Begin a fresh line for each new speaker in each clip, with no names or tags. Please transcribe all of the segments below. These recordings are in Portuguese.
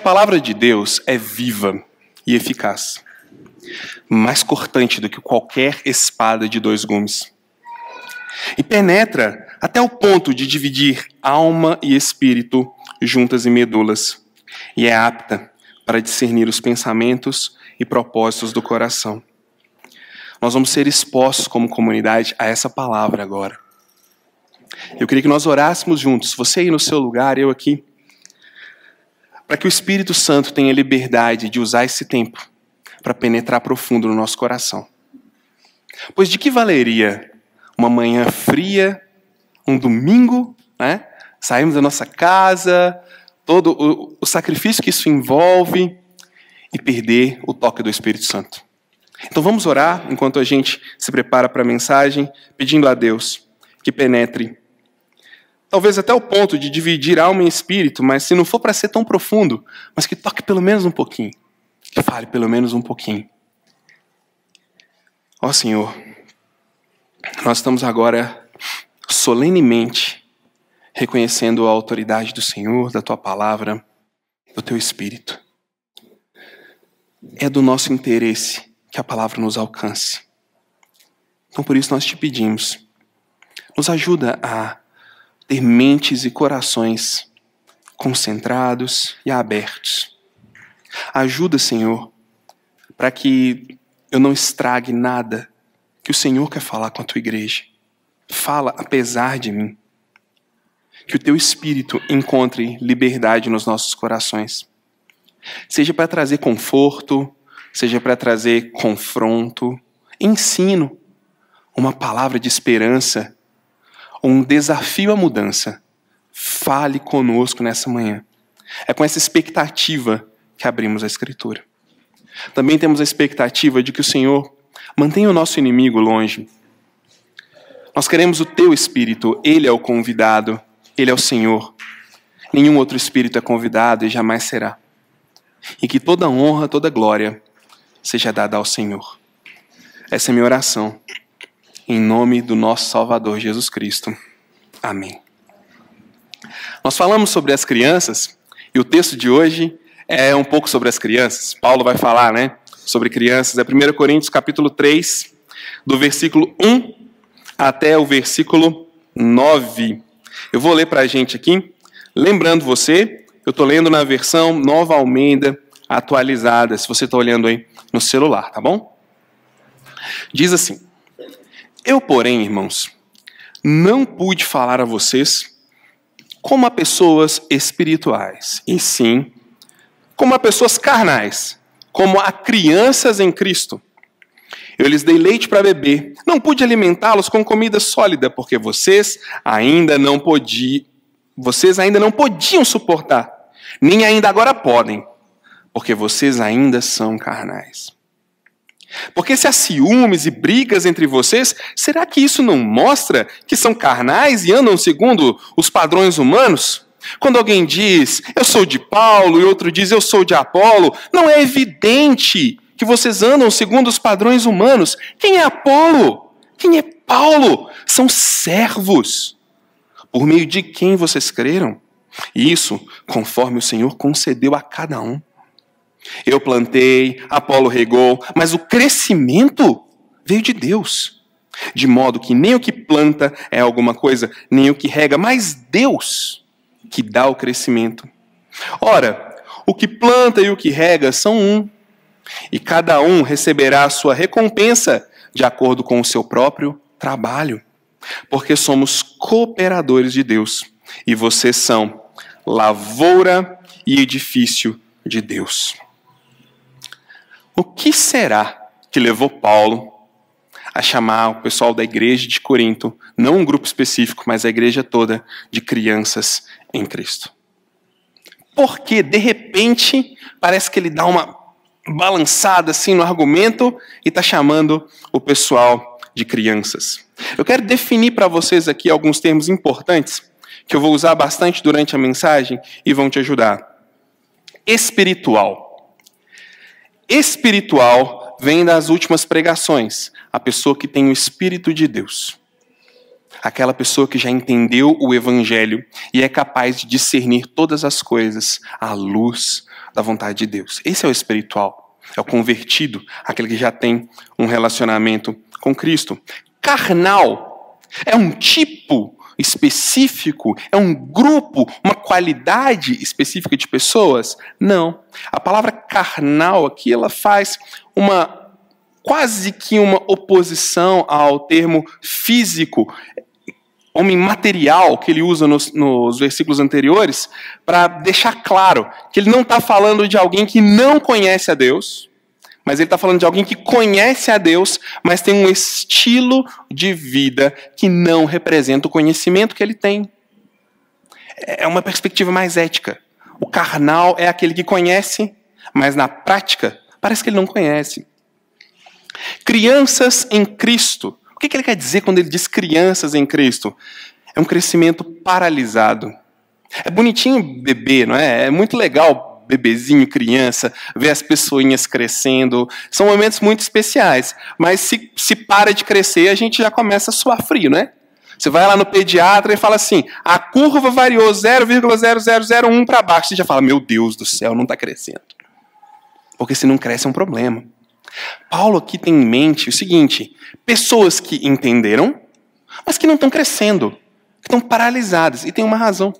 palavra de Deus é viva e eficaz, mais cortante do que qualquer espada de 2 gumes. E penetra até o ponto de dividir alma e espírito, juntas e medulas, e é apta para discernir os pensamentos e propósitos do coração. Nós vamos ser expostos como comunidade a essa palavra agora. Eu queria que nós orássemos juntos, você aí no seu lugar, eu aqui, para que o Espírito Santo tenha liberdade de usar esse tempo para penetrar profundo no nosso coração. Pois de que valeria uma manhã fria, um domingo, né? Saímos da nossa casa, todo o sacrifício que isso envolve, e perder o toque do Espírito Santo. Então vamos orar enquanto a gente se prepara para a mensagem, pedindo a Deus que penetre, talvez até o ponto de dividir alma e espírito, mas se não for para ser tão profundo, mas que toque pelo menos um pouquinho, que fale pelo menos um pouquinho. Ó Senhor, nós estamos agora solenemente reconhecendo a autoridade do Senhor, da Tua palavra, do Teu Espírito. É do nosso interesse que a palavra nos alcance. Então por isso nós te pedimos, nos ajuda a ter mentes e corações concentrados e abertos. Ajuda, Senhor, para que eu não estrague nada que o Senhor quer falar com a Tua igreja. Fala apesar de mim. Que o Teu Espírito encontre liberdade nos nossos corações. Seja para trazer conforto, seja para trazer confronto, ensino, uma palavra de esperança, um desafio à mudança. Fale conosco nessa manhã. É com essa expectativa que abrimos a Escritura. Também temos a expectativa de que o Senhor mantenha o nosso inimigo longe. Nós queremos o Teu Espírito, Ele é o convidado, Ele é o Senhor. Nenhum outro Espírito é convidado e jamais será. E que toda honra, toda glória seja dada ao Senhor. Essa é a minha oração. Em nome do nosso Salvador Jesus Cristo. Amém. Nós falamos sobre as crianças e o texto de hoje é um pouco sobre as crianças. Paulo vai falar, sobre crianças. É 1 Coríntios capítulo 3, do versículo 1 até o versículo 9. Eu vou ler para a gente aqui. Lembrando você, eu estou lendo na versão Nova Almeida atualizada, se você está olhando aí no celular, tá bom? Diz assim: Eu, porém, irmãos, não pude falar a vocês como a pessoas espirituais, e sim como a pessoas carnais, como a crianças em Cristo. Eu lhes dei leite para beber, não pude alimentá-los com comida sólida, porque vocês ainda não podiam suportar, nem ainda agora podem, porque vocês ainda são carnais. Porque se há ciúmes e brigas entre vocês, será que isso não mostra que são carnais e andam segundo os padrões humanos? Quando alguém diz, eu sou de Paulo, e outro diz, eu sou de Apolo, não é evidente que vocês andam segundo os padrões humanos? Quem é Apolo? Quem é Paulo? São servos, por meio de quem vocês creram. E isso conforme o Senhor concedeu a cada um. Eu plantei, Apolo regou, mas o crescimento veio de Deus. De modo que nem o que planta é alguma coisa, nem o que rega, mas Deus que dá o crescimento. Ora, o que planta e o que rega são um, e cada um receberá a sua recompensa de acordo com o seu próprio trabalho. Porque somos cooperadores de Deus, e vocês são lavoura e edifício de Deus. O que será que levou Paulo a chamar o pessoal da igreja de Corinto, não um grupo específico, mas a igreja toda, de crianças em Cristo? Porque, de repente, parece que ele dá uma balançada assim no argumento e está chamando o pessoal de crianças. Eu quero definir para vocês aqui alguns termos importantes que eu vou usar bastante durante a mensagem e vão te ajudar. Espiritual. Espiritual vem das últimas pregações. A pessoa que tem o Espírito de Deus. Aquela pessoa que já entendeu o Evangelho e é capaz de discernir todas as coisas à luz da vontade de Deus. Esse é o espiritual, é o convertido, aquele que já tem um relacionamento com Cristo. Carnal é um tipo específico, é um grupo, uma qualidade específica de pessoas? Não. A palavra carnal aqui, ela faz quase que uma oposição ao termo físico, homem material, que ele usa nos versículos anteriores, para deixar claro que ele não está falando de alguém que não conhece a Deus, mas ele está falando de alguém que conhece a Deus, mas tem um estilo de vida que não representa o conhecimento que ele tem. É uma perspectiva mais ética. O carnal é aquele que conhece, mas na prática parece que ele não conhece. Crianças em Cristo. O que ele quer dizer quando ele diz crianças em Cristo? É um crescimento paralisado. É bonitinho bebê, não é? É muito legal bebezinho, criança, ver as pessoinhas crescendo. São momentos muito especiais. Mas se para de crescer, a gente já começa a suar frio, né? Você vai lá no pediatra e fala assim, a curva variou 0,0001 para baixo. Você já fala, meu Deus do céu, não está crescendo. Porque se não cresce é um problema. Paulo aqui tem em mente o seguinte, pessoas que entenderam, mas que não estão crescendo, que estão paralisadas. E tem uma razão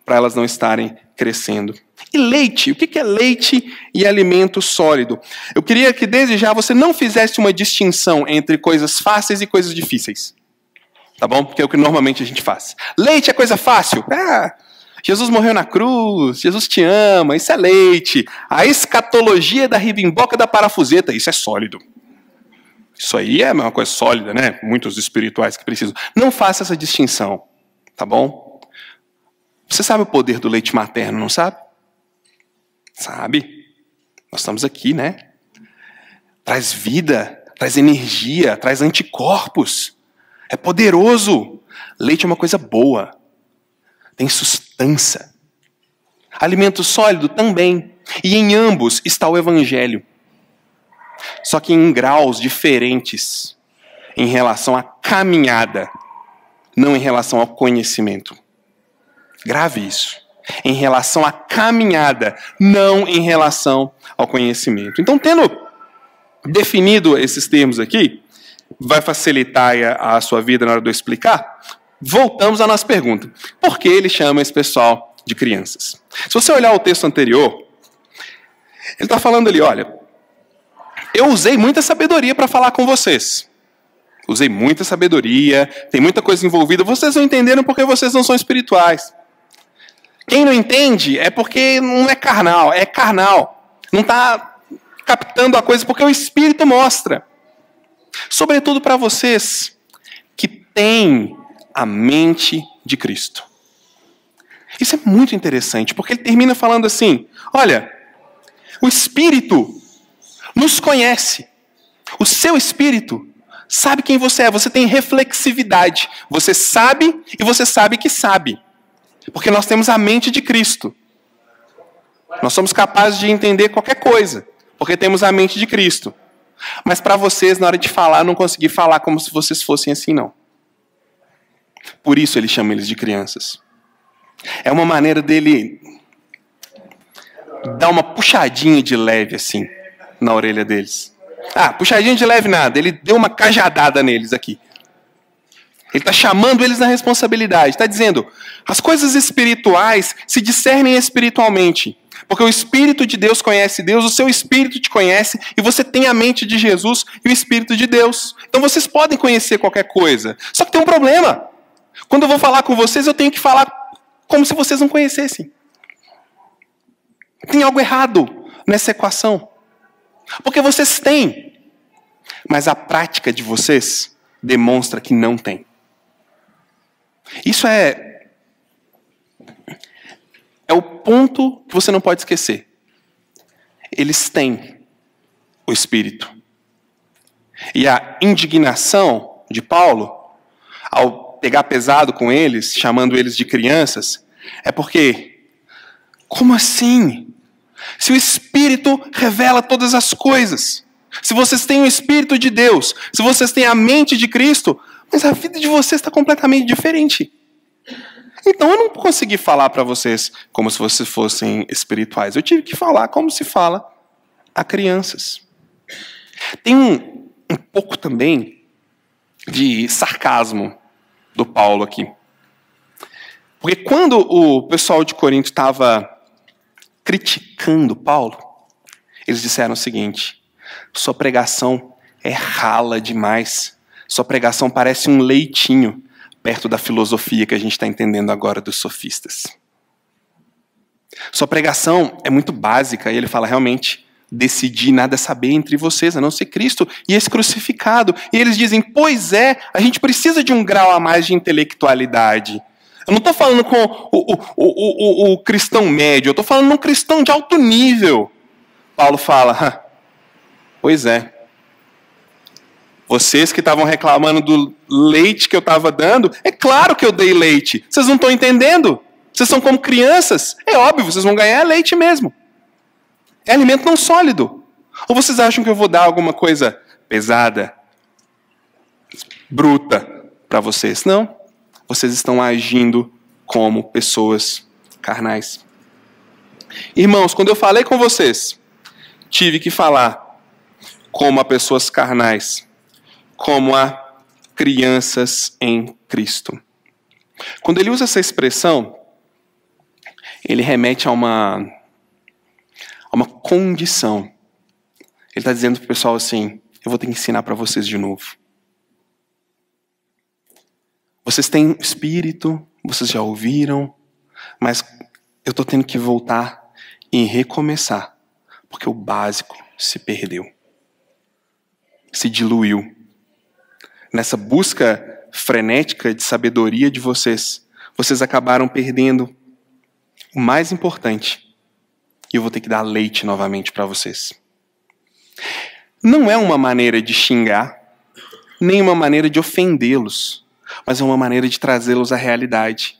para elas não estarem crescendo. E leite, o que é leite e alimento sólido? Eu queria que desde já você não fizesse uma distinção entre coisas fáceis e coisas difíceis. Tá bom? Porque é o que normalmente a gente faz. Leite é coisa fácil. Jesus morreu na cruz, Jesus te ama, isso é leite. A escatologia da ribimboca da parafuseta, isso é sólido. Isso aí é uma coisa sólida, né? Muitos espirituais que precisam. Não faça essa distinção, tá bom? Você sabe o poder do leite materno, não sabe? Sabe? Nós estamos aqui, né? Traz vida, traz energia, traz anticorpos. É poderoso. Leite é uma coisa boa. Tem sustância. Alimento sólido também. E em ambos está o Evangelho. Só que em graus diferentes em relação à caminhada, não em relação ao conhecimento. Grave isso. Em relação à caminhada, não em relação ao conhecimento. Então, tendo definido esses termos aqui, vai facilitar a sua vida na hora de eu explicar. Voltamos à nossa pergunta. Por que ele chama esse pessoal de crianças? Se você olhar o texto anterior, ele está falando ali, olha, eu usei muita sabedoria para falar com vocês. Usei muita sabedoria, tem muita coisa envolvida. Vocês não entenderam porque vocês não são espirituais. Quem não entende é porque não é carnal, é carnal. Não está captando a coisa porque o Espírito mostra. Sobretudo para vocês que têm a mente de Cristo. Isso é muito interessante, porque ele termina falando assim, olha, o Espírito nos conhece. O seu Espírito sabe quem você é, você tem reflexividade. Você sabe e você sabe que sabe. Porque nós temos a mente de Cristo. Nós somos capazes de entender qualquer coisa, porque temos a mente de Cristo. Mas para vocês, na hora de falar, eu não consegui falar como se vocês fossem assim, não. Por isso ele chama eles de crianças. É uma maneira dele dar uma puxadinha de leve, assim, na orelha deles. Puxadinha de leve nada, ele deu uma cajadada neles aqui. Ele está chamando eles na responsabilidade. Está dizendo, as coisas espirituais se discernem espiritualmente. Porque o Espírito de Deus conhece Deus, o seu Espírito te conhece, e você tem a mente de Jesus e o Espírito de Deus. Então vocês podem conhecer qualquer coisa. Só que tem um problema. Quando eu vou falar com vocês, eu tenho que falar como se vocês não conhecessem. Tem algo errado nessa equação. Porque vocês têm, mas a prática de vocês demonstra que não tem. Isso é o ponto que você não pode esquecer. Eles têm o Espírito. E a indignação de Paulo, ao pegar pesado com eles, chamando eles de crianças, é porque, como assim? Se o Espírito revela todas as coisas, se vocês têm o Espírito de Deus, se vocês têm a mente de Cristo, mas a vida de vocês está completamente diferente. Então eu não consegui falar para vocês como se vocês fossem espirituais. Eu tive que falar como se fala a crianças. Tem um pouco também de sarcasmo do Paulo aqui. Porque quando o pessoal de Corinto estava criticando Paulo, eles disseram o seguinte: sua pregação é rala demais. Sua pregação parece um leitinho perto da filosofia que a gente está entendendo agora dos sofistas. Sua pregação é muito básica. E ele fala, realmente, decidi nada saber entre vocês, a não ser Cristo e esse crucificado. E eles dizem, pois é, a gente precisa de um grau a mais de intelectualidade. Eu não estou falando com o cristão médio, eu estou falando um cristão de alto nível. Paulo fala, pois é. Vocês que estavam reclamando do leite que eu estava dando, é claro que eu dei leite. Vocês não estão entendendo? Vocês são como crianças. É óbvio, vocês vão ganhar leite mesmo. É alimento não sólido. Ou vocês acham que eu vou dar alguma coisa pesada, bruta para vocês? Não. Vocês estão agindo como pessoas carnais. Irmãos, quando eu falei com vocês, tive que falar como a pessoas carnais, como a crianças em Cristo. Quando ele usa essa expressão, ele remete a uma condição. Ele está dizendo para o pessoal assim, eu vou ter que ensinar para vocês de novo. Vocês têm espírito, vocês já ouviram, mas eu estou tendo que voltar e recomeçar, porque o básico se perdeu, se diluiu. Nessa busca frenética de sabedoria de vocês, vocês acabaram perdendo o mais importante. E eu vou ter que dar leite novamente para vocês. Não é uma maneira de xingar, nem uma maneira de ofendê-los, mas é uma maneira de trazê-los à realidade.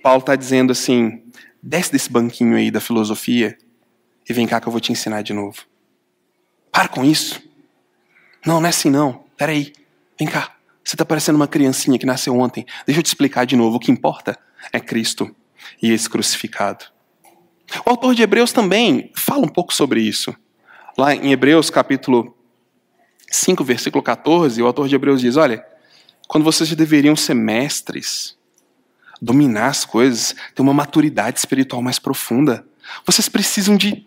Paulo está dizendo assim, desce desse banquinho aí da filosofia e vem cá que eu vou te ensinar de novo. Para com isso. Não é assim não. Peraí, vem cá. Você está parecendo uma criancinha que nasceu ontem. Deixa eu te explicar de novo. O que importa é Cristo e esse crucificado. O autor de Hebreus também fala um pouco sobre isso. Lá em Hebreus capítulo 5, versículo 14, o autor de Hebreus diz, olha, quando vocês já deveriam ser mestres, dominar as coisas, ter uma maturidade espiritual mais profunda, vocês precisam de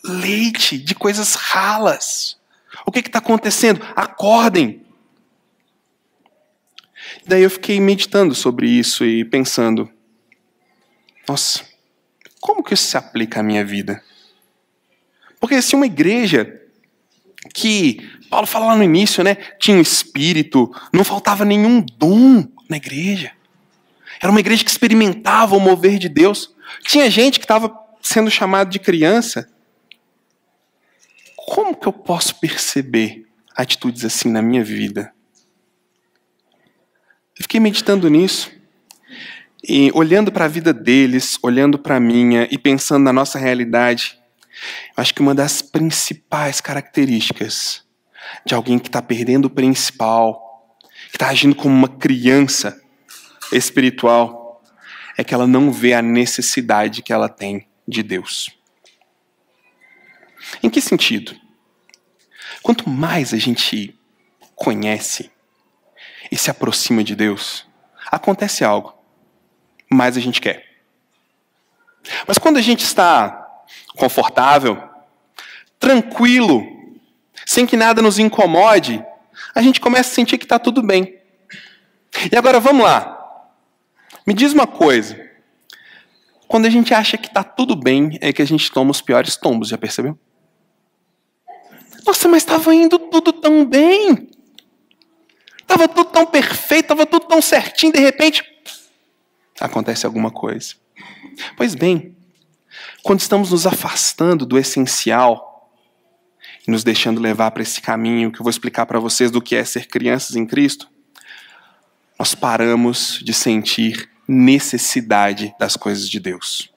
leite, de coisas ralas. O que está acontecendo? Acordem! Daí eu fiquei meditando sobre isso e pensando, nossa, como que isso se aplica à minha vida? Porque se uma igreja que, Paulo fala lá no início, né, tinha um espírito, não faltava nenhum dom na igreja. Era uma igreja que experimentava o mover de Deus. Tinha gente que estava sendo chamado de criança. Como que eu posso perceber atitudes assim na minha vida? Eu fiquei meditando nisso. E olhando para a vida deles, olhando para a minha e pensando na nossa realidade, acho que uma das principais características de alguém que está perdendo o principal, que está agindo como uma criança espiritual, é que ela não vê a necessidade que ela tem de Deus. Em que sentido? Quanto mais a gente conhece e se aproxima de Deus, acontece algo, mais a gente quer. Mas quando a gente está confortável, tranquilo, sem que nada nos incomode, a gente começa a sentir que está tudo bem. E agora vamos lá. Me diz uma coisa. Quando a gente acha que está tudo bem, é que a gente toma os piores tombos, já percebeu? Nossa, mas estava indo tudo tão bem. Estava tudo tão perfeito, estava tudo tão certinho, de repente acontece alguma coisa. Pois bem, quando estamos nos afastando do essencial e nos deixando levar para esse caminho que eu vou explicar para vocês do que é ser crianças em Cristo, nós paramos de sentir necessidade das coisas de Deus.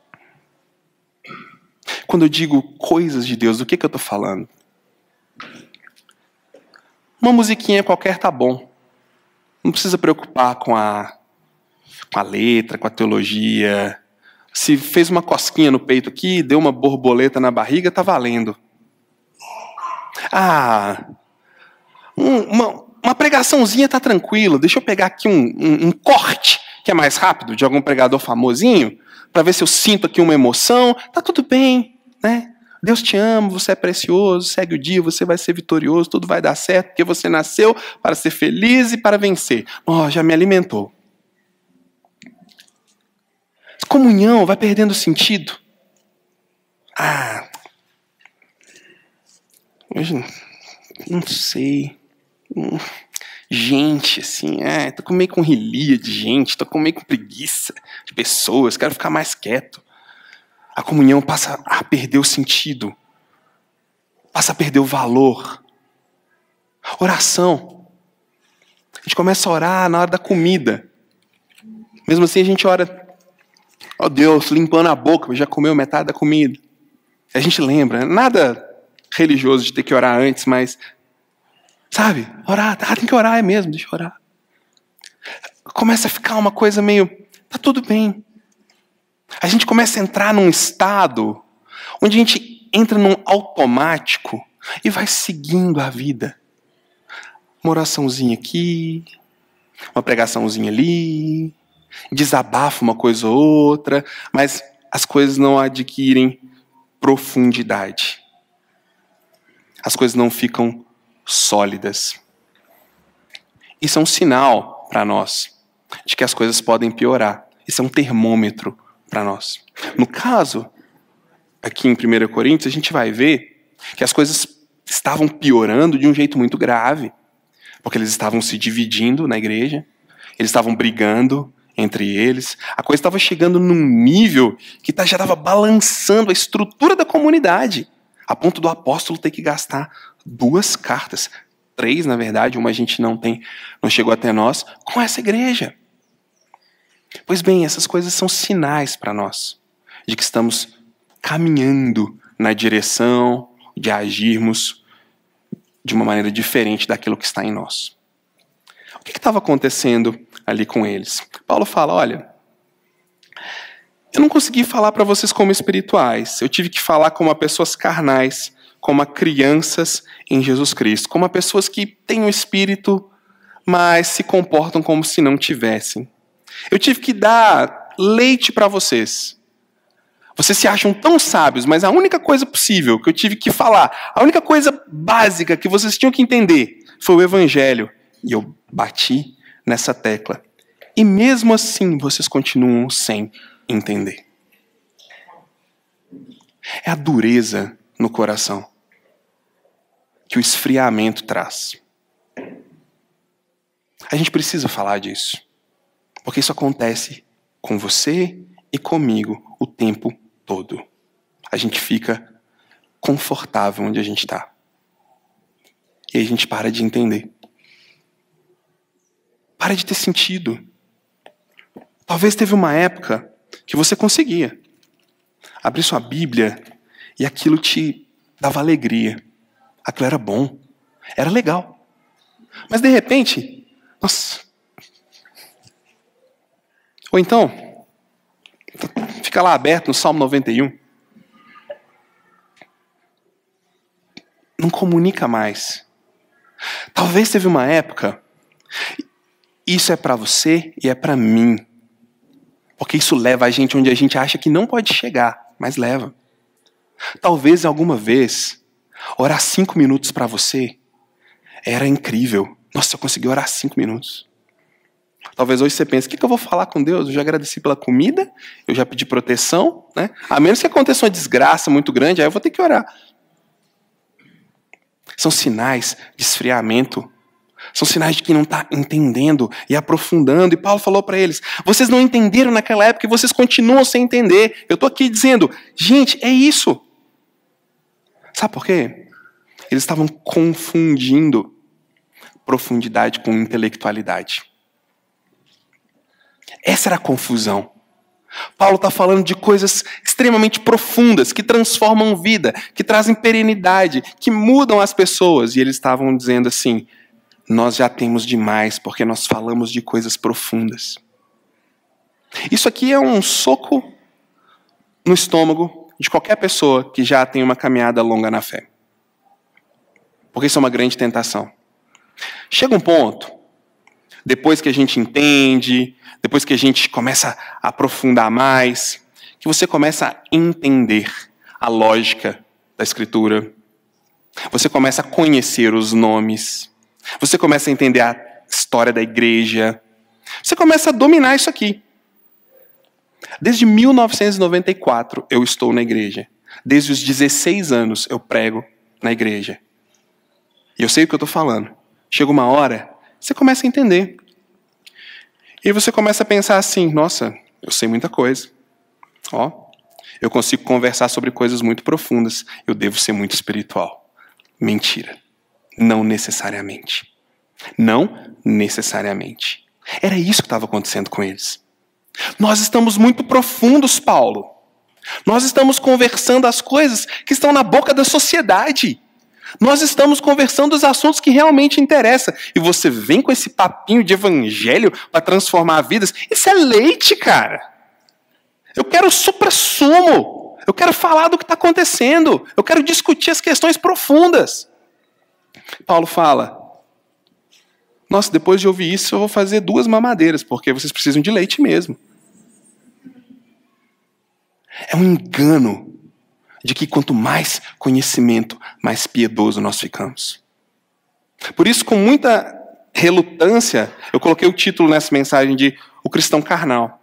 Quando eu digo coisas de Deus, do que eu estou falando? Uma musiquinha qualquer tá bom. Não precisa preocupar com a com a letra, com a teologia. Se fez uma cosquinha no peito aqui, deu uma borboleta na barriga, tá valendo. Uma pregaçãozinha tá tranquilo. Deixa eu pegar aqui um corte, que é mais rápido, de algum pregador famosinho, para ver se eu sinto aqui uma emoção. Tá tudo bem, né? Deus te ama, você é precioso, segue o dia, você vai ser vitorioso, tudo vai dar certo, porque você nasceu para ser feliz e para vencer. Já me alimentou. Comunhão vai perdendo sentido. Hoje, não sei. Gente, assim, tô meio com relia de gente, tô meio com preguiça de pessoas, quero ficar mais quieto. A comunhão passa a perder o sentido, passa a perder o valor. Oração. A gente começa a orar na hora da comida. Mesmo assim a gente ora, Deus, limpando a boca, já comeu metade da comida. A gente lembra, nada religioso de ter que orar antes, mas, sabe, orar, tem que orar, é mesmo, deixa eu orar. Começa a ficar uma coisa meio, tá tudo bem. A gente começa a entrar num estado onde a gente entra num automático e vai seguindo a vida. Uma oraçãozinha aqui, uma pregaçãozinha ali, desabafa uma coisa ou outra, mas as coisas não adquirem profundidade. As coisas não ficam sólidas. Isso é um sinal para nós de que as coisas podem piorar. Isso é um termômetro para nós. No caso, aqui em 1 Coríntios, a gente vai ver que as coisas estavam piorando de um jeito muito grave, porque eles estavam se dividindo na igreja, eles estavam brigando entre eles, a coisa estava chegando num nível que já estava balançando a estrutura da comunidade, a ponto do apóstolo ter que gastar 2 cartas, 3 na verdade, uma a gente não chegou até nós, com essa igreja. Pois bem, essas coisas são sinais para nós de que estamos caminhando na direção de agirmos de uma maneira diferente daquilo que está em nós. O que estava acontecendo ali com eles? Paulo fala, olha, eu não consegui falar para vocês como espirituais, eu tive que falar como a pessoas carnais, como a crianças em Jesus Cristo, como a pessoas que têm um espírito, mas se comportam como se não tivessem. Eu tive que dar leite para vocês. Vocês se acham tão sábios, mas a única coisa possível que eu tive que falar, a única coisa básica que vocês tinham que entender foi o Evangelho. E eu bati nessa tecla. E mesmo assim, vocês continuam sem entender. É a dureza no coração que o esfriamento traz. A gente precisa falar disso. Porque isso acontece com você e comigo o tempo todo. A gente fica confortável onde a gente está. E aí a gente para de entender. Para de ter sentido. Talvez teve uma época que você conseguia abrir sua Bíblia e aquilo te dava alegria. Aquilo era bom. Era legal. Mas de repente, nossa. Ou então, fica lá aberto no Salmo 91. Não comunica mais. Talvez teve uma época, isso é para você e é para mim. Porque isso leva a gente onde a gente acha que não pode chegar, mas leva. Talvez alguma vez, orar 5 minutos para você era incrível. Nossa, eu consegui orar 5 minutos. Talvez hoje você pense, o que eu vou falar com Deus? Eu já agradeci pela comida, eu já pedi proteção, né? A menos que aconteça uma desgraça muito grande, aí eu vou ter que orar. São sinais de esfriamento. São sinais de quem não está entendendo e aprofundando. E Paulo falou para eles, vocês não entenderam naquela época e vocês continuam sem entender. Eu estou aqui dizendo, gente, é isso. Sabe por quê? Eles estavam confundindo profundidade com intelectualidade. Essa era a confusão. Paulo está falando de coisas extremamente profundas, que transformam vida, que trazem perenidade, que mudam as pessoas. E eles estavam dizendo assim, nós já temos demais, porque nós falamos de coisas profundas. Isso aqui é um soco no estômago de qualquer pessoa que já tem uma caminhada longa na fé. Porque isso é uma grande tentação. Chega um ponto, depois que a gente entende, depois que a gente começa a aprofundar mais, que você começa a entender a lógica da Escritura. Você começa a conhecer os nomes. Você começa a entender a história da igreja. Você começa a dominar isso aqui. Desde 1994 eu estou na igreja. Desde os 16 anos eu prego na igreja. E eu sei o que eu estou falando. Chega uma hora, você começa a entender. E você começa a pensar assim, nossa, eu sei muita coisa. Eu consigo conversar sobre coisas muito profundas. Eu devo ser muito espiritual. Mentira. Não necessariamente. Não necessariamente. Era isso que estava acontecendo com eles. Nós estamos muito profundos, Paulo. Nós estamos conversando as coisas que estão na boca da sociedade. Nós estamos conversando os assuntos que realmente interessam. E você vem com esse papinho de evangelho para transformar vidas. Isso é leite, cara. Eu quero o suprassumo. Eu quero falar do que está acontecendo. Eu quero discutir as questões profundas. Paulo fala, nossa, depois de ouvir isso eu vou fazer 2 mamadeiras, porque vocês precisam de leite mesmo. É um engano de que quanto mais conhecimento, mais piedoso nós ficamos. Por isso, com muita relutância, eu coloquei o título nessa mensagem de O Cristão Carnal.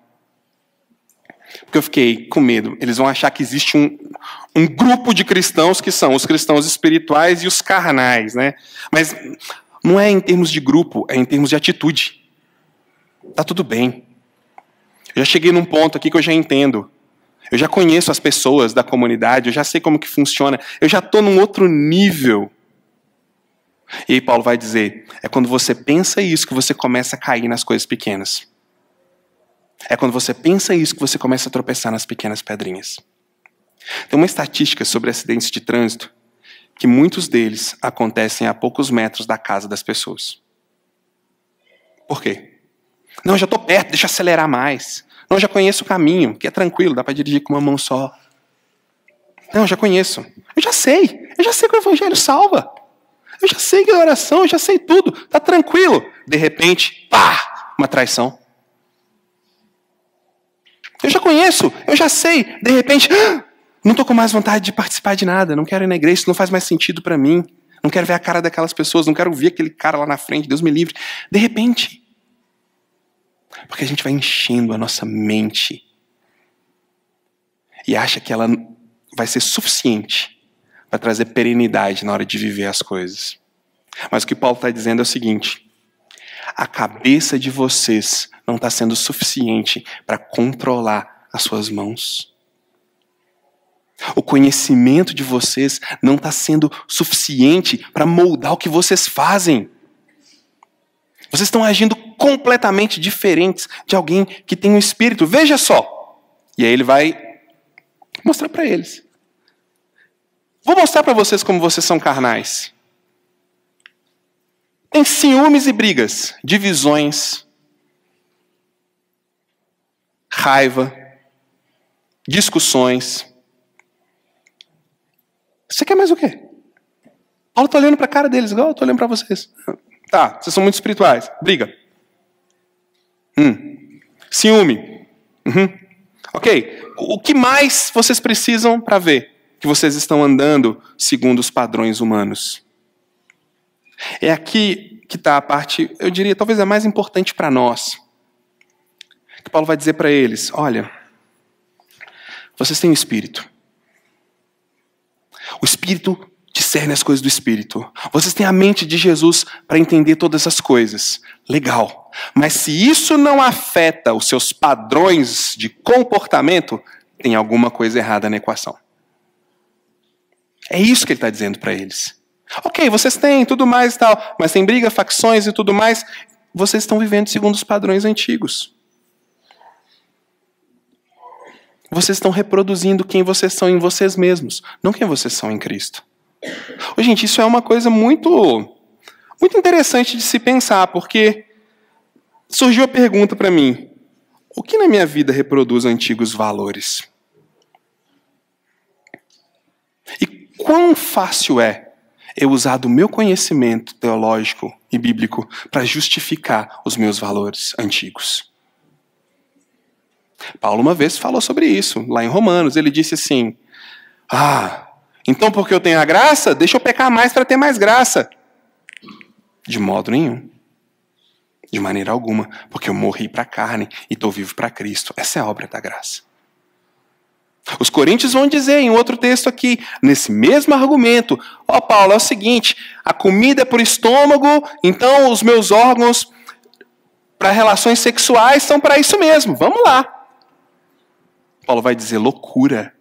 Porque eu fiquei com medo. Eles vão achar que existe um grupo de cristãos que são os cristãos espirituais e os carnais, né? Mas não é em termos de grupo, é em termos de atitude. Tá tudo bem. Eu já cheguei num ponto aqui que eu já entendo. Eu já conheço as pessoas da comunidade, eu já sei como que funciona, eu já estou num outro nível. E aí Paulo vai dizer, é quando você pensa isso que você começa a cair nas coisas pequenas. É quando você pensa isso que você começa a tropeçar nas pequenas pedrinhas. Tem uma estatística sobre acidentes de trânsito que muitos deles acontecem a poucos metros da casa das pessoas. Por quê? Não, eu já estou perto, deixa eu acelerar mais. Não, eu já conheço o caminho, que é tranquilo, dá para dirigir com uma mão só. Não, eu já conheço. Eu já sei que o evangelho salva. Eu já sei que é oração, eu já sei tudo, tá tranquilo. De repente, pá, uma traição. Eu já conheço, eu já sei. De repente, não estou com mais vontade de participar de nada, não quero ir na igreja, isso não faz mais sentido para mim. Não quero ver a cara daquelas pessoas, não quero ver aquele cara lá na frente, Deus me livre. De repente. Porque a gente vai enchendo a nossa mente e acha que ela vai ser suficiente para trazer perenidade na hora de viver as coisas. Mas o que Paulo está dizendo é o seguinte, a cabeça de vocês não está sendo suficiente para controlar as suas mãos. O conhecimento de vocês não está sendo suficiente para moldar o que vocês fazem. Vocês estão agindo completamente diferentes de alguém que tem um espírito. Veja só. E aí ele vai mostrar para eles. Vou mostrar para vocês como vocês são carnais. Tem ciúmes e brigas, divisões, raiva, discussões. Você quer mais o quê? Paulo está olhando para a cara deles, igual eu estou olhando para vocês. Tá, vocês são muito espirituais. Briga. Ciúme. Ok. O que mais vocês precisam para ver que vocês estão andando segundo os padrões humanos? É aqui que está a parte, eu diria, talvez a mais importante para nós. Que Paulo vai dizer para eles, olha, vocês têm um espírito. O espírito discerne as coisas do Espírito. Vocês têm a mente de Jesus para entender todas as coisas. Legal. Mas se isso não afeta os seus padrões de comportamento, tem alguma coisa errada na equação. É isso que ele está dizendo para eles. Ok, vocês têm tudo mais e tal, mas tem briga, facções e tudo mais. Vocês estão vivendo segundo os padrões antigos. Vocês estão reproduzindo quem vocês são em vocês mesmos, não quem vocês são em Cristo. Gente, isso é uma coisa muito interessante de se pensar, porque surgiu a pergunta para mim, O que na minha vida reproduz antigos valores? E quão fácil é eu usar do meu conhecimento teológico e bíblico para justificar os meus valores antigos? Paulo uma vez falou sobre isso, lá em Romanos. Ele disse assim: então porque eu tenho a graça, deixa eu pecar mais para ter mais graça. De modo nenhum. De maneira alguma. Porque eu morri para a carne e estou vivo para Cristo. Essa é a obra da graça. Os coríntios vão dizer em outro texto aqui, nesse mesmo argumento: Paulo, é o seguinte, a comida é por estômago, então os meus órgãos para relações sexuais são para isso mesmo. Vamos lá. Paulo vai dizer: loucura.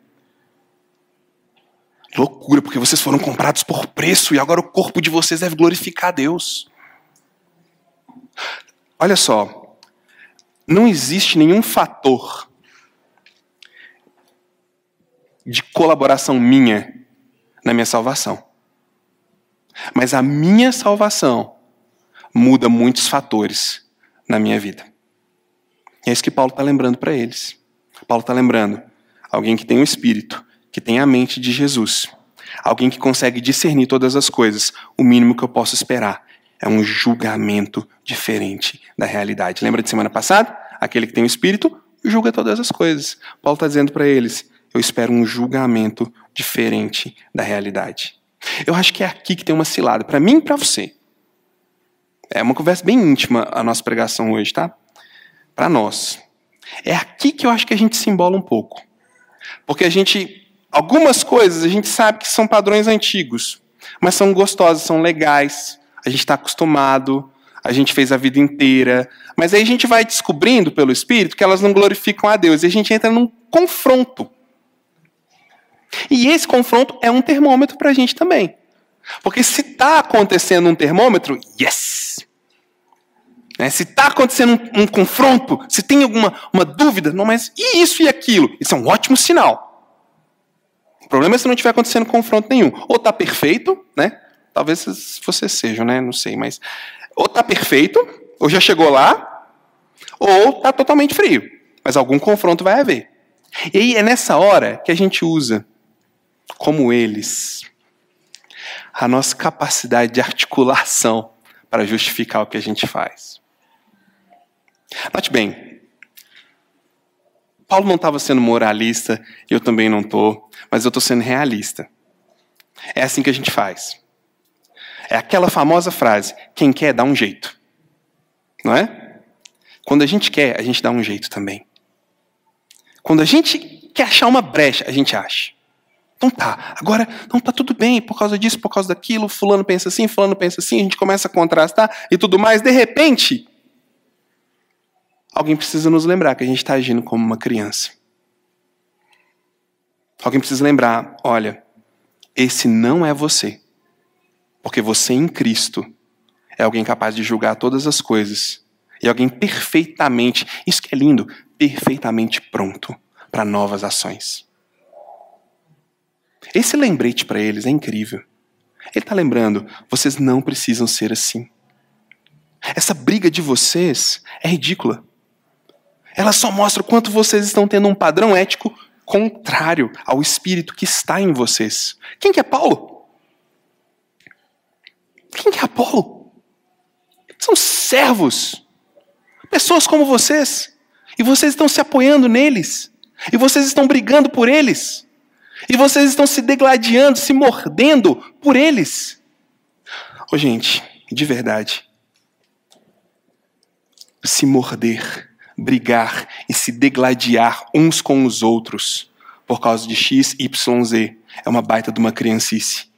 Loucura, porque vocês foram comprados por preço e agora o corpo de vocês deve glorificar a Deus. Olha só, não existe nenhum fator de colaboração minha na minha salvação. Mas a minha salvação muda muitos fatores na minha vida. E é isso que Paulo está lembrando para eles. Paulo está lembrando alguém que tem o Espírito, que tem a mente de Jesus, alguém que consegue discernir todas as coisas. O mínimo que eu posso esperar é um julgamento diferente da realidade. Lembra de semana passada? Aquele que tem o Espírito julga todas as coisas. Paulo está dizendo para eles: eu espero um julgamento diferente da realidade. Eu acho que é aqui que tem uma cilada, para mim e para você. É uma conversa bem íntima a nossa pregação hoje, tá? Para nós. É aqui que eu acho que a gente se embola um pouco. Porque algumas coisas a gente sabe que são padrões antigos, mas são gostosas, são legais, a gente está acostumado, a gente fez a vida inteira, mas aí a gente vai descobrindo pelo Espírito que elas não glorificam a Deus, e a gente entra num confronto. E esse confronto é um termômetro para a gente também. Porque se está acontecendo um termômetro, yes! Se está acontecendo um confronto, se tem uma dúvida, não, mas e isso e aquilo? Isso é um ótimo sinal. O problema é se não estiver acontecendo confronto nenhum. Ou está perfeito, né? Talvez você seja, né? Não sei, mas ou está perfeito, ou já chegou lá, ou está totalmente frio. Mas algum confronto vai haver. E aí é nessa hora que a gente usa, como eles, a nossa capacidade de articulação para justificar o que a gente faz. Note bem, Paulo não estava sendo moralista, eu também não estou, mas eu estou sendo realista. É assim que a gente faz. É aquela famosa frase: quem quer dá um jeito. Não é? Quando a gente quer, a gente dá um jeito também. Quando a gente quer achar uma brecha, a gente acha. Então tá, agora não tá tudo bem, por causa disso, por causa daquilo, fulano pensa assim, a gente começa a contrastar e tudo mais, de repente, alguém precisa nos lembrar que a gente está agindo como uma criança. Alguém precisa lembrar: olha, esse não é você. Porque você em Cristo é alguém capaz de julgar todas as coisas. E alguém perfeitamente, isso que é lindo, perfeitamente pronto para novas ações. Esse lembrete para eles é incrível. Ele está lembrando: vocês não precisam ser assim. Essa briga de vocês é ridícula. Ela só mostra o quanto vocês estão tendo um padrão ético contrário ao Espírito que está em vocês. Quem que é Paulo? Quem que é Apolo? São servos. Pessoas como vocês. E vocês estão se apoiando neles. E vocês estão brigando por eles. E vocês estão se degladiando, se mordendo por eles. Ô, gente, de verdade. Se morder, brigar e se degladiar uns com os outros por causa de X, Y, Z é uma baita de uma criancice.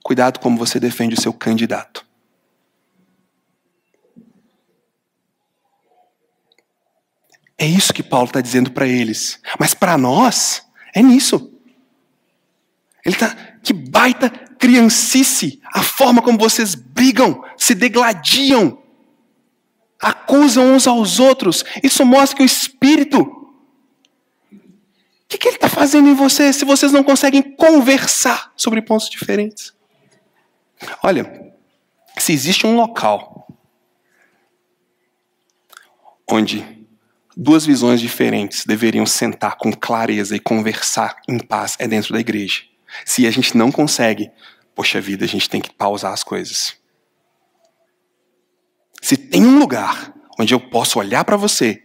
Cuidado como você defende o seu candidato. É isso que Paulo está dizendo para eles. Mas para nós, é nisso. Ele está, que baita criancice, a forma como vocês brigam, se degladiam, acusam uns aos outros. Isso mostra que o Espírito, o que ele está fazendo em vocês, se vocês não conseguem conversar sobre pontos diferentes? Olha, se existe um local onde duas visões diferentes deveriam sentar com clareza e conversar em paz é dentro da igreja. Se a gente não consegue, poxa vida, a gente tem que pausar as coisas. Se tem um lugar onde eu posso olhar para você,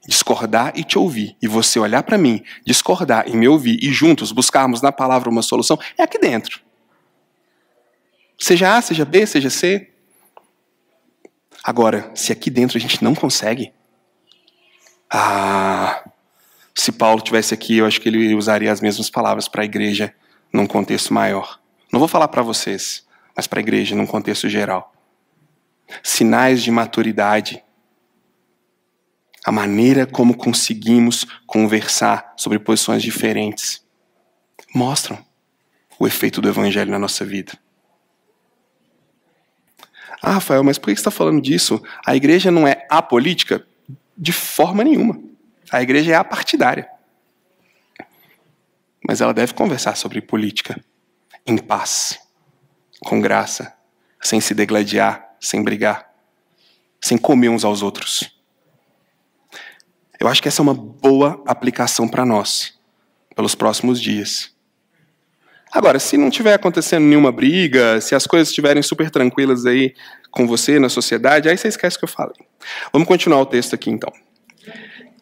discordar e te ouvir, e você olhar para mim, discordar e me ouvir, e juntos buscarmos na palavra uma solução, é aqui dentro. Seja A, seja B, seja C. Agora, se aqui dentro a gente não consegue, se Paulo estivesse aqui, eu acho que ele usaria as mesmas palavras para a igreja num contexto maior. Não vou falar para vocês, mas para a igreja num contexto geral. Sinais de maturidade. A maneira como conseguimos conversar sobre posições diferentes mostram o efeito do evangelho na nossa vida. Rafael, mas por que você está falando disso? A igreja não é apolítica? De forma nenhuma. A igreja é apartidária. Mas ela deve conversar sobre política em paz, com graça, sem se degladiar, sem brigar, sem comer uns aos outros. Eu acho que essa é uma boa aplicação para nós, pelos próximos dias. Agora, se não estiver acontecendo nenhuma briga, se as coisas estiverem super tranquilas aí com você, na sociedade, aí você esquece o que eu falei. Vamos continuar o texto aqui, então.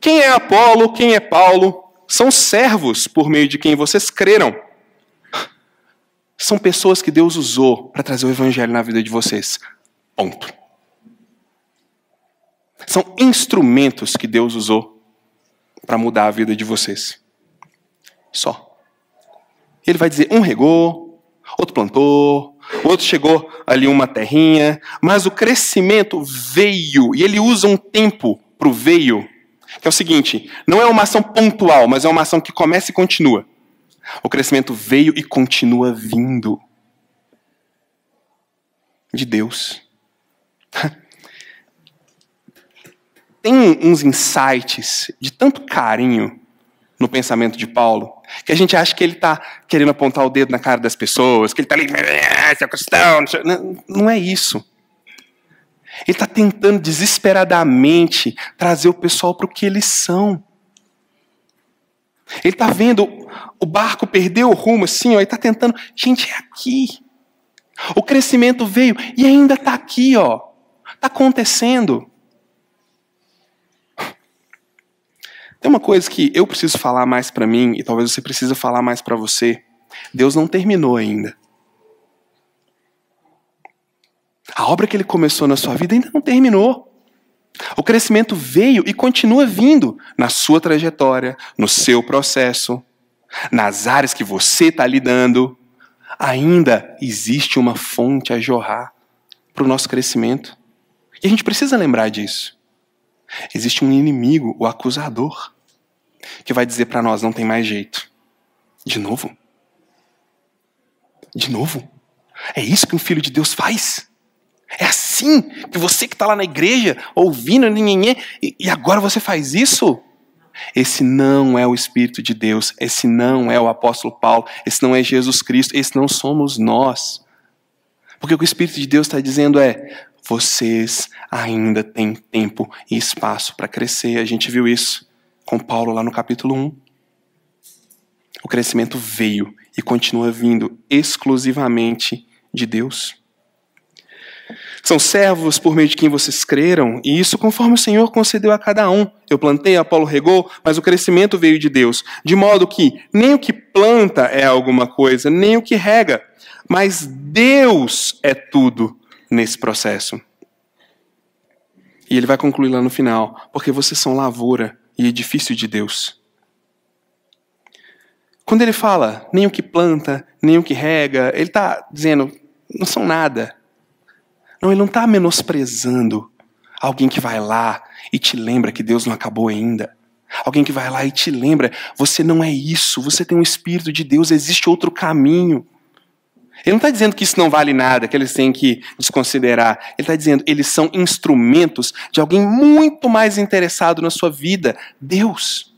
Quem é Apolo, quem é Paulo? São servos por meio de quem vocês creram. São pessoas que Deus usou para trazer o evangelho na vida de vocês. Ponto. São instrumentos que Deus usou para mudar a vida de vocês. Só. Ele vai dizer, um regou, outro plantou, outro chegou ali uma terrinha, mas o crescimento veio, e ele usa um tempo para o veio, que é o seguinte, não é uma ação pontual, mas é uma ação que começa e continua. O crescimento veio e continua vindo. De Deus. Tem uns insights de tanto carinho no pensamento de Paulo, que a gente acha que ele está querendo apontar o dedo na cara das pessoas, que ele está ali, você é cristão. Não é isso. Ele está tentando desesperadamente trazer o pessoal para o que eles são. Ele está vendo o barco perder o rumo assim, ó, e está tentando, gente, é aqui. O crescimento veio e ainda está aqui, ó. Está acontecendo. Tem uma coisa que eu preciso falar mais para mim, e talvez você precise falar mais para você. Deus não terminou ainda. A obra que Ele começou na sua vida ainda não terminou. O crescimento veio e continua vindo na sua trajetória, no seu processo, nas áreas que você está lidando. Ainda existe uma fonte a jorrar para o nosso crescimento. E a gente precisa lembrar disso. Existe um inimigo, o acusador, que vai dizer para nós, não tem mais jeito. De novo? De novo? É isso que um filho de Deus faz? É assim que você que está lá na igreja, ouvindo, e agora você faz isso? Esse não é o Espírito de Deus, esse não é o apóstolo Paulo, esse não é Jesus Cristo, esse não somos nós. Porque o que o Espírito de Deus está dizendo é, vocês ainda têm tempo e espaço para crescer. A gente viu isso com Paulo lá no capítulo 1. O crescimento veio e continua vindo exclusivamente de Deus. São servos por meio de quem vocês creram, e isso conforme o Senhor concedeu a cada um. Eu plantei, Apolo regou, mas o crescimento veio de Deus. De modo que nem o que planta é alguma coisa, nem o que rega, mas Deus é tudo nesse processo. E ele vai concluir lá no final, porque vocês são lavoura e edifício de Deus. Quando ele fala, nem o que planta, nem o que rega, ele está dizendo, não são nada. Não, ele não está menosprezando alguém que vai lá e te lembra que Deus não acabou ainda. Alguém que vai lá e te lembra, você não é isso, você tem um Espírito de Deus, existe outro caminho. Ele não está dizendo que isso não vale nada, que eles têm que desconsiderar. Ele está dizendo, eles são instrumentos de alguém muito mais interessado na sua vida, Deus.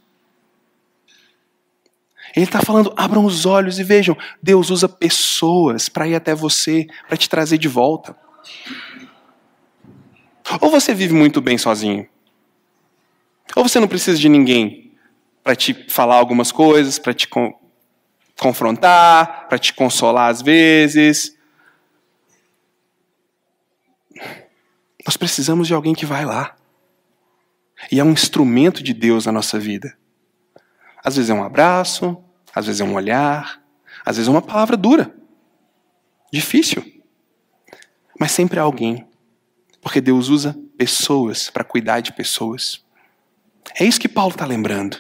Ele está falando, abram os olhos e vejam, Deus usa pessoas para ir até você, para te trazer de volta. Ou você vive muito bem sozinho? Ou você não precisa de ninguém para te falar algumas coisas, para te confrontar, para te consolar às vezes. Nós precisamos de alguém que vai lá. E é um instrumento de Deus na nossa vida. Às vezes é um abraço, às vezes é um olhar, às vezes é uma palavra dura. Difícil. Mas sempre há alguém. Porque Deus usa pessoas para cuidar de pessoas. É isso que Paulo está lembrando.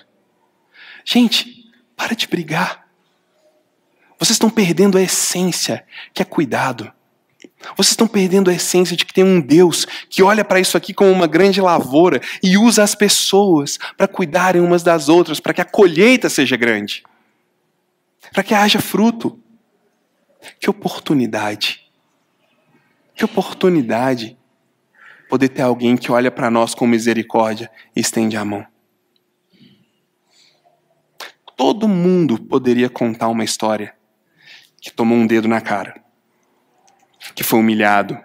Gente, para de brigar. Vocês estão perdendo a essência, que é cuidado. Vocês estão perdendo a essência de que tem um Deus que olha para isso aqui como uma grande lavoura e usa as pessoas para cuidarem umas das outras, para que a colheita seja grande. Para que haja fruto. Que oportunidade. Que oportunidade poder ter alguém que olha para nós com misericórdia e estende a mão. Todo mundo poderia contar uma história que tomou um dedo na cara, que foi humilhado,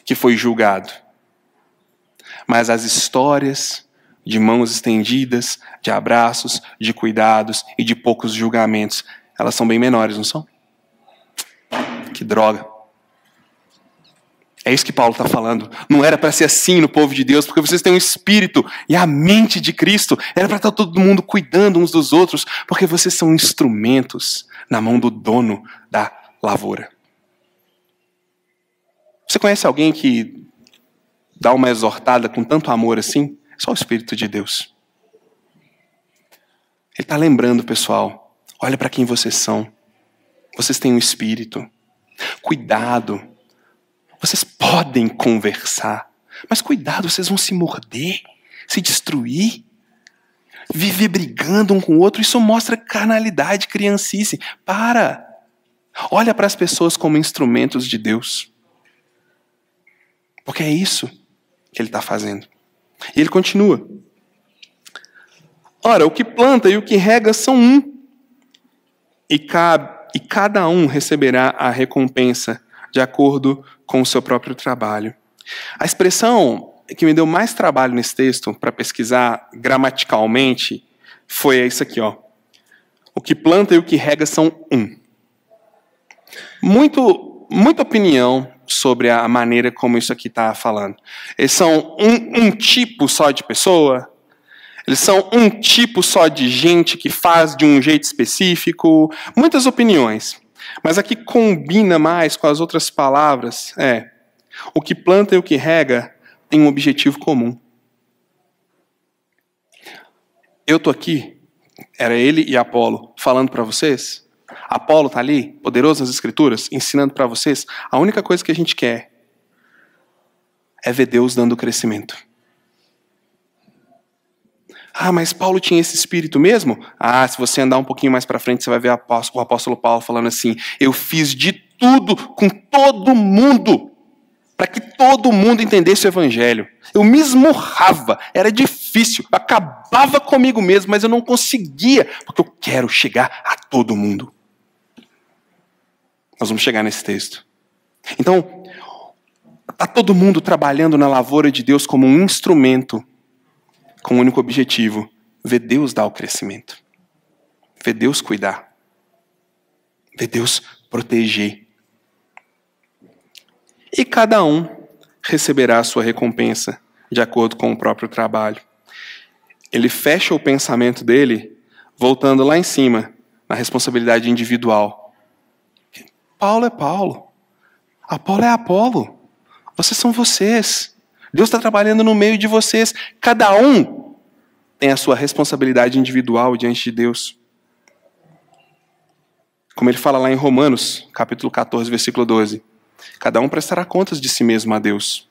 que foi julgado. Mas as histórias de mãos estendidas, de abraços, de cuidados e de poucos julgamentos, elas são bem menores, não são? Que droga. É isso que Paulo está falando. Não era para ser assim no povo de Deus, porque vocês têm um espírito e a mente de Cristo. Era para estar todo mundo cuidando uns dos outros, porque vocês são instrumentos na mão do dono da lavoura. Você conhece alguém que dá uma exortada com tanto amor assim? Só o Espírito de Deus. Ele está lembrando, pessoal, olha para quem vocês são. Vocês têm um espírito. Cuidado. Vocês podem conversar, mas cuidado, vocês vão se morder, se destruir, viver brigando um com o outro. Isso mostra carnalidade, criancice. Para! Olha para as pessoas como instrumentos de Deus. Porque é isso que ele está fazendo. E ele continua. Ora, o que planta e o que rega são um, e cada um receberá a recompensa de acordo com o seu próprio trabalho. A expressão que me deu mais trabalho nesse texto, para pesquisar gramaticalmente, foi isso aqui, ó. O que planta e o que rega são um. Muita opinião sobre a maneira como isso aqui está falando. Eles são um tipo só de pessoa? Eles são um tipo só de gente que faz de um jeito específico? Muitas opiniões. Mas aqui combina mais com as outras palavras. O que planta e o que rega tem um objetivo comum. Eu estou aqui, era ele e Apolo, falando para vocês. Apolo está ali, poderoso nas Escrituras, ensinando para vocês. A única coisa que a gente quer é ver Deus dando crescimento. Ah, mas Paulo tinha esse espírito mesmo? Ah, se você andar um pouquinho mais para frente, você vai ver o apóstolo Paulo falando assim: eu fiz de tudo com todo mundo, para que todo mundo entendesse o evangelho. Eu me esmurrava, era difícil, acabava comigo mesmo, mas eu não conseguia, porque eu quero chegar a todo mundo. Nós vamos chegar nesse texto. Então, está todo mundo trabalhando na lavoura de Deus como um instrumento, com o único objetivo: ver Deus dar o crescimento, ver Deus cuidar, ver Deus proteger. E cada um receberá a sua recompensa de acordo com o próprio trabalho. Ele fecha o pensamento dele voltando lá em cima, na responsabilidade individual. Paulo é Paulo, Apolo é Apolo, vocês são vocês. Deus está trabalhando no meio de vocês. Cada um tem a sua responsabilidade individual diante de Deus. Como ele fala lá em Romanos, capítulo 14, versículo 12. Cada um prestará contas de si mesmo a Deus.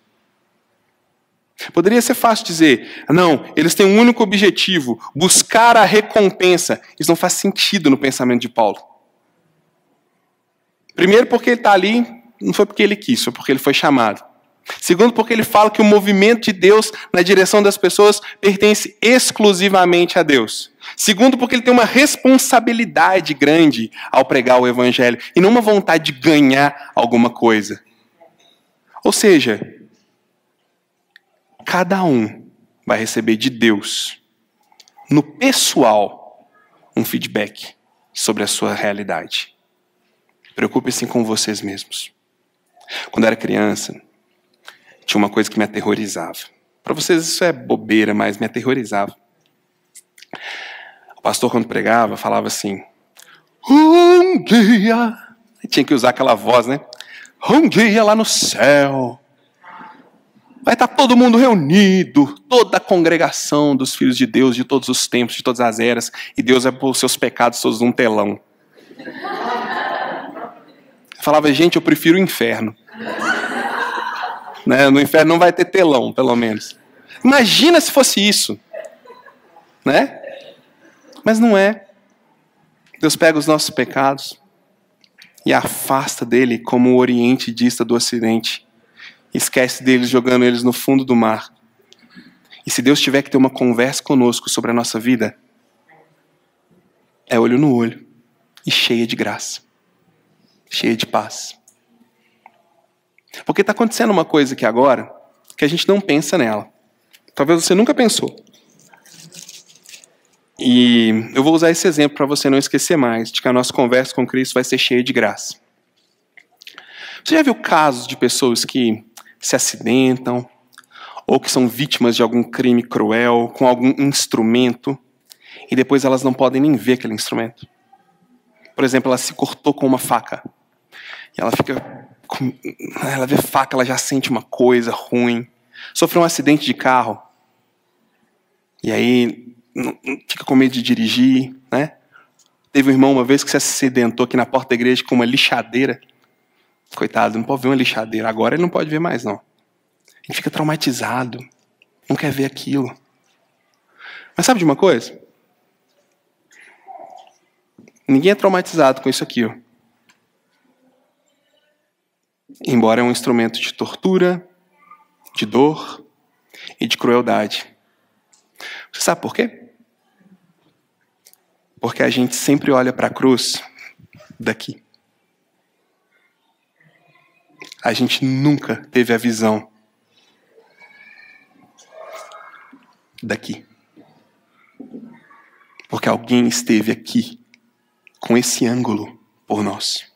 Poderia ser fácil dizer, não, eles têm um único objetivo, buscar a recompensa. Isso não faz sentido no pensamento de Paulo. Primeiro, porque ele está ali, não foi porque ele quis, foi porque ele foi chamado. Segundo, porque ele fala que o movimento de Deus na direção das pessoas pertence exclusivamente a Deus. Segundo, porque ele tem uma responsabilidade grande ao pregar o evangelho e não uma vontade de ganhar alguma coisa. Ou seja, cada um vai receber de Deus no pessoal, um feedback sobre a sua realidade. Preocupe-se com vocês mesmos. Quando eu era criança, tinha uma coisa que me aterrorizava. Para vocês isso é bobeira, mas me aterrorizava. O pastor, quando pregava, falava assim: um dia... Tinha que usar aquela voz, né? Um dia lá no céu vai estar todo mundo reunido, toda a congregação dos filhos de Deus, de todos os tempos, de todas as eras, e Deus vai pôr os seus pecados todos num telão. Eu falava, gente, eu prefiro o inferno. Né? No inferno não vai ter telão, pelo menos. Imagina se fosse isso. Né? Mas não é. Deus pega os nossos pecados e afasta dele como o Oriente dista do Ocidente. Esquece deles, jogando eles no fundo do mar. E se Deus tiver que ter uma conversa conosco sobre a nossa vida, é olho no olho e cheia de graça, cheia de paz. Porque está acontecendo uma coisa aqui agora que a gente não pensa nela. Talvez você nunca pensou. E eu vou usar esse exemplo para você não esquecer mais de que a nossa conversa com Cristo vai ser cheia de graça. Você já viu casos de pessoas que se acidentam ou que são vítimas de algum crime cruel com algum instrumento e depois elas não podem nem ver aquele instrumento? Por exemplo, ela se cortou com uma faca e ela vê faca, ela já sente uma coisa ruim. Sofreu um acidente de carro e aí fica com medo de dirigir, né? Teve um irmão uma vez que se acidentou aqui na porta da igreja com uma lixadeira. Coitado, não pode ver uma lixadeira. Agora ele não pode ver mais, não. Ele fica traumatizado. Não quer ver aquilo. Mas sabe de uma coisa? Ninguém é traumatizado com isso aqui, ó. Embora é um instrumento de tortura, de dor e de crueldade. Você sabe por quê? Porque a gente sempre olha para a cruz daqui. A gente nunca teve a visão daqui. Porque alguém esteve aqui com esse ângulo por nós.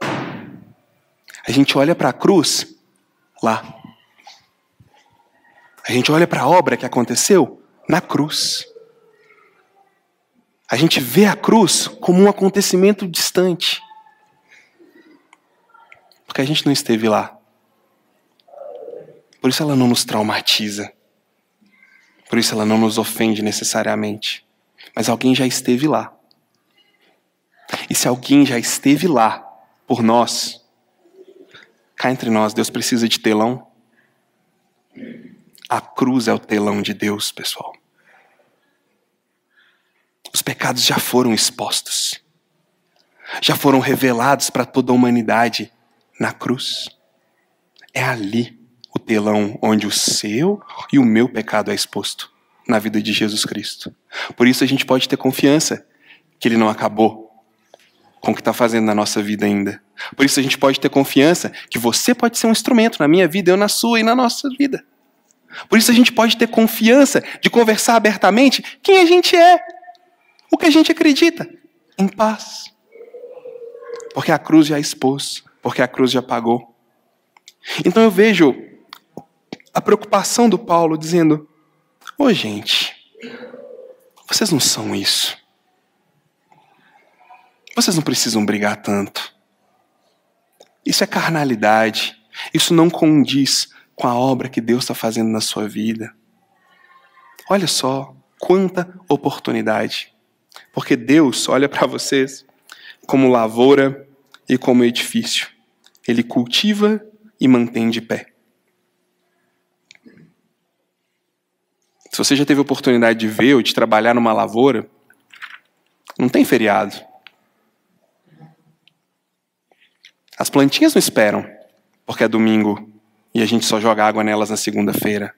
A gente olha para a cruz lá. A gente olha para a obra que aconteceu na cruz. A gente vê a cruz como um acontecimento distante. Porque a gente não esteve lá. Por isso ela não nos traumatiza. Por isso ela não nos ofende necessariamente. Mas alguém já esteve lá. E se alguém já esteve lá por nós, cá entre nós, Deus precisa de telão? A cruz é o telão de Deus, pessoal. Os pecados já foram expostos. Já foram revelados para toda a humanidade na cruz. É ali o telão onde o seu e o meu pecado é exposto na vida de Jesus Cristo. Por isso a gente pode ter confiança que Ele não acabou com o que está fazendo na nossa vida ainda. Por isso a gente pode ter confiança que você pode ser um instrumento na minha vida, eu na sua e na nossa vida. Por isso a gente pode ter confiança de conversar abertamente quem a gente é, o que a gente acredita, em paz. Porque a cruz já expôs, porque a cruz já pagou. Então eu vejo a preocupação do Paulo dizendo: ô gente, vocês não são isso. Vocês não precisam brigar tanto. Isso é carnalidade. Isso não condiz com a obra que Deus está fazendo na sua vida. Olha só, quanta oportunidade. Porque Deus olha para vocês como lavoura e como edifício. Ele cultiva e mantém de pé. Se você já teve a oportunidade de ver ou de trabalhar numa lavoura, não tem feriado. As plantinhas não esperam, porque é domingo e a gente só joga água nelas na segunda-feira.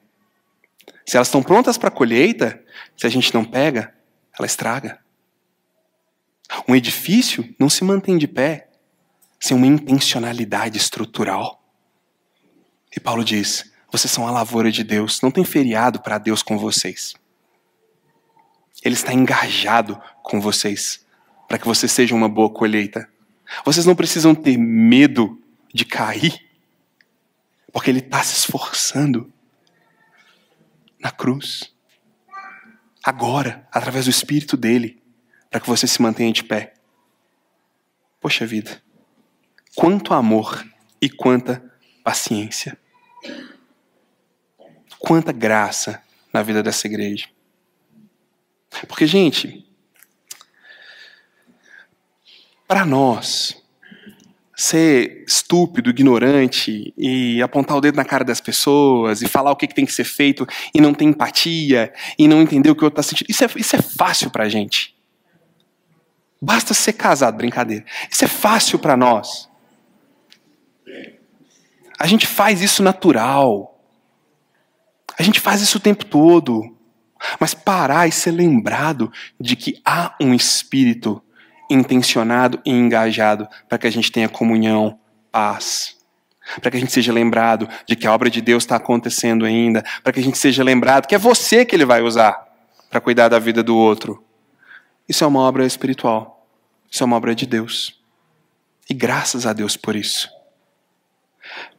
Se elas estão prontas para a colheita, se a gente não pega, ela estraga. Um edifício não se mantém de pé sem uma intencionalidade estrutural. E Paulo diz: vocês são a lavoura de Deus, não tem feriado para Deus com vocês. Ele está engajado com vocês, para que vocês sejam uma boa colheita. Vocês não precisam ter medo de cair, porque Ele está se esforçando na cruz. Agora, através do Espírito dele, para que você se mantenha de pé. Poxa vida, quanto amor e quanta paciência. Quanta graça na vida dessa igreja. Porque, gente, para nós, ser estúpido, ignorante e apontar o dedo na cara das pessoas e falar o que tem que ser feito e não ter empatia e não entender o que o outro está sentindo, isso é fácil para a gente. Basta ser casado, brincadeira. Isso é fácil para nós. A gente faz isso natural. A gente faz isso o tempo todo. Mas parar e ser lembrado de que há um espírito intencionado e engajado para que a gente tenha comunhão, paz. Para que a gente seja lembrado de que a obra de Deus está acontecendo ainda. Para que a gente seja lembrado que é você que Ele vai usar para cuidar da vida do outro. Isso é uma obra espiritual. Isso é uma obra de Deus. E graças a Deus por isso.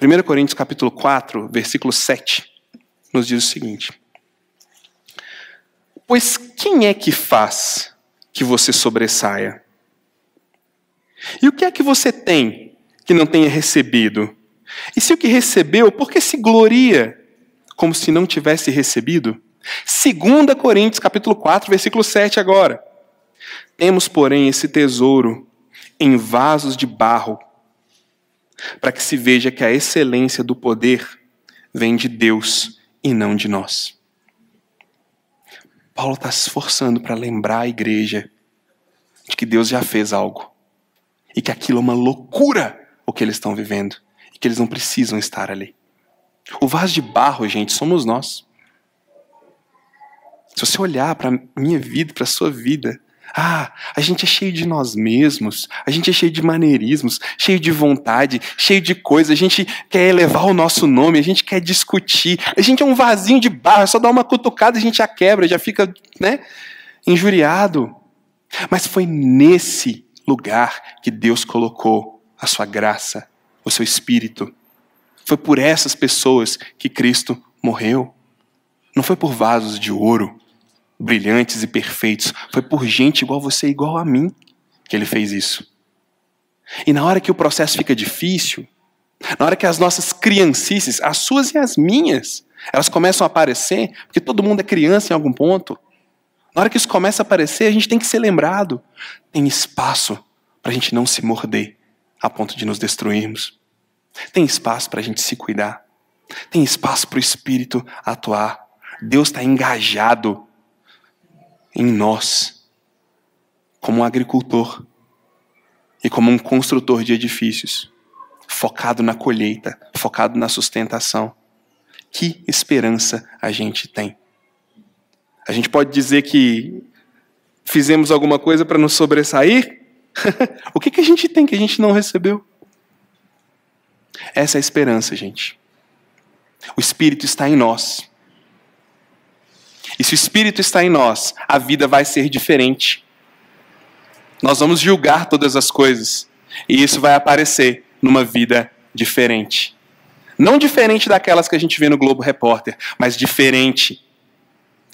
1 Coríntios capítulo 4, versículo 7, nos diz o seguinte: pois quem é que faz que você sobressaia? E o que é que você tem que não tenha recebido? E se o que recebeu, por que se gloria como se não tivesse recebido? 2 Coríntios capítulo 4, versículo 7 agora. Temos, porém, esse tesouro em vasos de barro, para que se veja que a excelência do poder vem de Deus e não de nós. Paulo está se esforçando para lembrar a igreja de que Deus já fez algo e que aquilo é uma loucura o que eles estão vivendo e que eles não precisam estar ali. O vaso de barro, gente, somos nós. Se você olhar para a minha vida, para a sua vida, a gente é cheio de nós mesmos, a gente é cheio de maneirismos, cheio de vontade, cheio de coisa, a gente quer elevar o nosso nome, a gente quer discutir, a gente é um vasinho de barro, é só dar uma cutucada e a gente já quebra, já fica, injuriado. Mas foi nesse lugar que Deus colocou a sua graça, o seu Espírito. Foi por essas pessoas que Cristo morreu. Não foi por vasos de ouro, brilhantes e perfeitos. Foi por gente igual você, igual a mim, que Ele fez isso. E na hora que o processo fica difícil, na hora que as nossas criancices, as suas e as minhas, elas começam a aparecer, porque todo mundo é criança em algum ponto. Na hora que isso começa a aparecer, a gente tem que ser lembrado. Tem espaço para a gente não se morder a ponto de nos destruirmos. Tem espaço para a gente se cuidar. Tem espaço para o Espírito atuar. Deus está engajado em nós, como um agricultor e como um construtor de edifícios, focado na colheita, focado na sustentação. Que esperança a gente tem? A gente pode dizer que fizemos alguma coisa para nos sobressair? O que a gente tem que a gente não recebeu? Essa é a esperança, gente. O Espírito está em nós. E se o Espírito está em nós, a vida vai ser diferente. Nós vamos julgar todas as coisas. E isso vai aparecer numa vida diferente. Não diferente daquelas que a gente vê no Globo Repórter, mas diferente,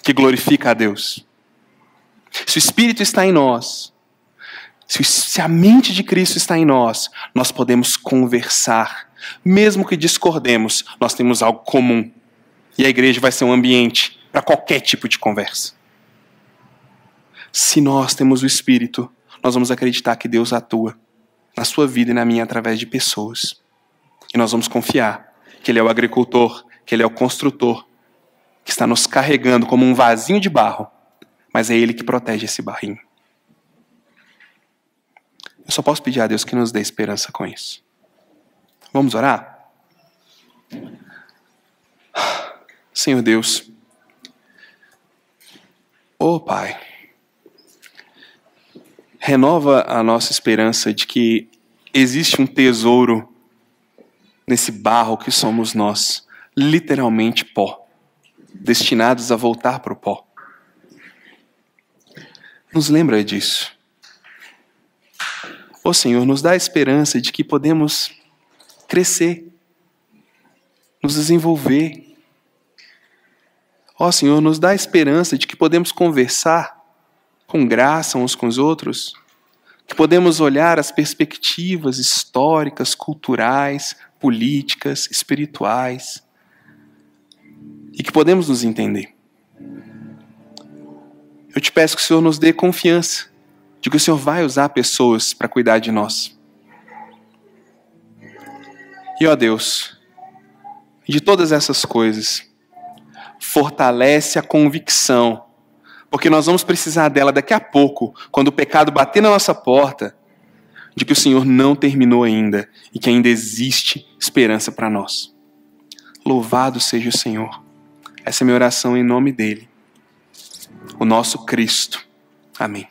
que glorifica a Deus. Se o Espírito está em nós, se a mente de Cristo está em nós, nós podemos conversar. Mesmo que discordemos, nós temos algo comum. E a igreja vai ser um ambiente para qualquer tipo de conversa. Se nós temos o Espírito, nós vamos acreditar que Deus atua na sua vida e na minha através de pessoas. E nós vamos confiar que Ele é o agricultor, que Ele é o construtor, que está nos carregando como um vasinho de barro, mas é Ele que protege esse barrinho. Eu só posso pedir a Deus que nos dê esperança com isso. Vamos orar? Senhor Deus, Pai, renova a nossa esperança de que existe um tesouro nesse barro que somos nós, literalmente pó, destinados a voltar para o pó. nos lembra disso. Ó Senhor, nos dá a esperança de que podemos crescer, nos desenvolver. Ó Senhor, nos dá a esperança de que podemos conversar com graça uns com os outros, que podemos olhar as perspectivas históricas, culturais, políticas, espirituais, e que podemos nos entender. Eu te peço que o Senhor nos dê confiança de que o Senhor vai usar pessoas para cuidar de nós. E, ó Deus, de todas essas coisas, fortalece a convicção, porque nós vamos precisar dela daqui a pouco, quando o pecado bater na nossa porta, de que o Senhor não terminou ainda e que ainda existe esperança para nós. Louvado seja o Senhor. Essa é a minha oração em nome dele, o nosso Cristo. Amém.